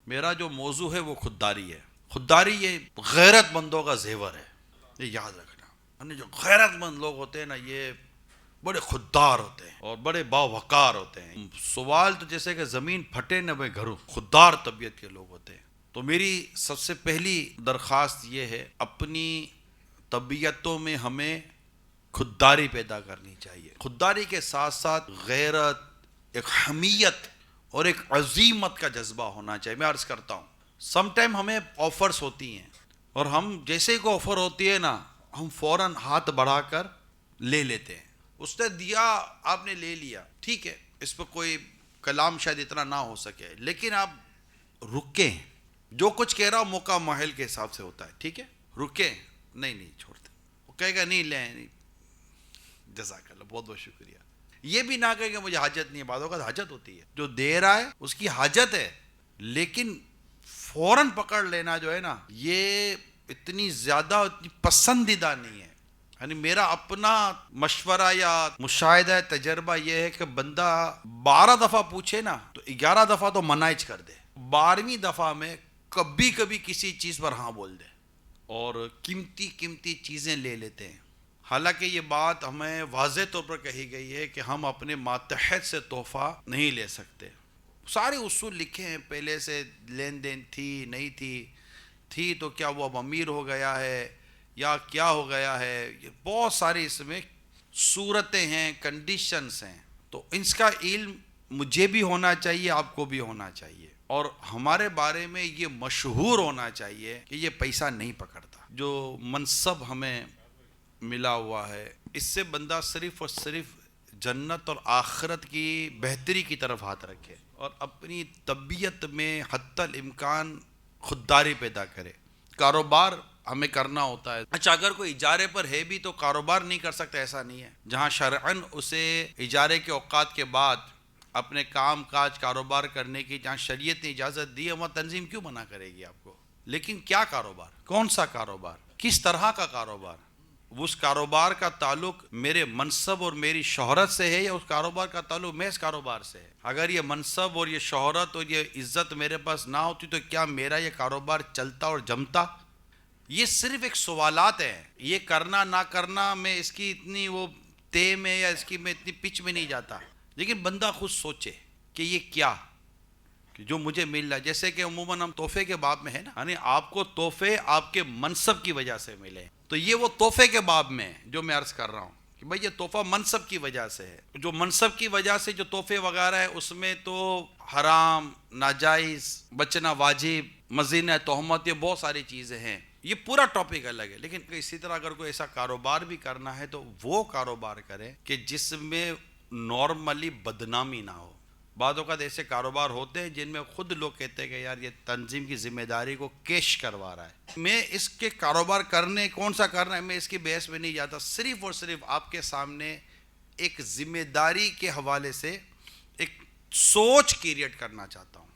میرا جو موضوع ہے وہ خودداری ہے. خودداری یہ غیرت مندوں کا زیور ہے، یہ یاد رکھنا. یعنی جو غیرت مند لوگ ہوتے ہیں نا، یہ بڑے خوددار ہوتے ہیں اور بڑے باوقار ہوتے ہیں. سوال تو جیسے کہ زمین پھٹے نہ میں گھروں، خوددار طبیعت کے لوگ ہوتے ہیں. تو میری سب سے پہلی درخواست یہ ہے، اپنی طبیعتوں میں ہمیں خودداری پیدا کرنی چاہیے. خودداری کے ساتھ ساتھ غیرت، ایک حمیت اور ایک عزیمت کا جذبہ ہونا چاہیے. میں عرض کرتا ہوں، سم ٹائم ہمیں آفرز ہوتی ہیں اور ہم جیسے ہی کو آفر ہوتی ہے نا، ہم فوراً ہاتھ بڑھا کر لے لیتے ہیں. اس نے دیا، آپ نے لے لیا، ٹھیک ہے، اس پہ کوئی کلام شاید اتنا نہ ہو سکے، لیکن آپ رکیں. جو کچھ کہہ رہا ہوں موقع محل کے حساب سے ہوتا ہے، ٹھیک ہے، رکیں. نہیں چھوڑتے، وہ کہے گا نہیں لیں، نہیں، جزاک اللہ، بہت بہت شکریہ. یہ بھی نہ کہے کہ مجھے حاجت نہیں ہے. بعض اوقات حاجت ہوتی ہے، جو دے رہا ہے اس کی حاجت ہے، لیکن فوراً پکڑ لینا جو ہے نا، یہ اتنی زیادہ اتنی پسندیدہ نہیں ہے. یعنی میرا اپنا مشورہ یا مشاہدہ تجربہ یہ ہے کہ بندہ 12 دفعہ پوچھے نا تو 11 دفعہ تو منائج کر دے، 12ویں دفعہ میں کبھی کبھی کسی چیز پر ہاں بول دے اور قیمتی قیمتی چیزیں لے لیتے ہیں. حالانکہ یہ بات ہمیں واضح طور پر کہی گئی ہے کہ ہم اپنے ماتحت سے تحفہ نہیں لے سکتے. سارے اصول لکھے ہیں پہلے سے، لین دین تھی نہیں تھی تو کیا وہ اب امیر ہو گیا ہے یا کیا ہو گیا ہے. یہ بہت ساری اس میں صورتیں ہیں، کنڈیشنز ہیں. تو اس کا علم مجھے بھی ہونا چاہیے، آپ کو بھی ہونا چاہیے، اور ہمارے بارے میں یہ مشہور ہونا چاہیے کہ یہ پیسہ نہیں پکڑتا. جو منصب ہمیں ملا ہوا ہے، اس سے بندہ صرف اور صرف جنت اور آخرت کی بہتری کی طرف ہاتھ رکھے اور اپنی طبیعت میں حتی الامکان خودداری پیدا کرے. کاروبار ہمیں کرنا ہوتا ہے. اچھا، اگر کوئی اجارے پر ہے بھی تو کاروبار نہیں کر سکتا، ایسا نہیں ہے. جہاں شرعاً اسے اجارے کے اوقات کے بعد اپنے کام کاج کاروبار کرنے کی جہاں شریعت نے اجازت دی ہے، وہاں تنظیم کیوں منع کرے گی آپ کو؟ لیکن کیا کاروبار، کون سا کاروبار، کس طرح کا کاروبار؟ اس کاروبار کا تعلق میرے منصب اور میری شہرت سے ہے یا اس کاروبار کا تعلق محض کاروبار سے ہے؟ اگر یہ منصب اور یہ شہرت اور یہ عزت میرے پاس نہ ہوتی تو کیا میرا یہ کاروبار چلتا اور جمتا؟ یہ صرف ایک سوالات ہیں. یہ کرنا نہ کرنا میں اس کی اتنی وہ تے میں یا اس کی میں اتنی پچ میں نہیں جاتا. لیکن بندہ خود سوچے کہ یہ کیا کہ جو مجھے مل رہا ہے. جیسے کہ عموماً ہم تحفے کے باب میں ہے نا، یعنی آپ کو تحفے آپ کے منصب کی وجہ سے ملے، تو یہ وہ تحفے کے باب میں جو میں عرض کر رہا ہوں کہ بھئی یہ تحفہ منصب کی وجہ سے ہے. جو منصب کی وجہ سے جو تحفے وغیرہ ہے اس میں تو حرام، ناجائز، بچنا واجب، مزینہ تہمت، یہ بہت ساری چیزیں ہیں. یہ پورا ٹاپک الگ ہے. لیکن اسی طرح اگر کوئی ایسا کاروبار بھی کرنا ہے تو وہ کاروبار کرے کہ جس میں نارملی بدنامی نہ ہو. بعض اوقات ایسے کاروبار ہوتے ہیں جن میں خود لوگ کہتے ہیں کہ یار یہ تنظیم کی ذمہ داری کو کیش کروا رہا ہے. میں اس کے کاروبار کرنے کون سا کرنا ہے میں اس کی بحث میں نہیں جاتا. صرف اور صرف آپ کے سامنے ایک ذمہ داری کے حوالے سے ایک سوچ کریٹ کرنا چاہتا ہوں.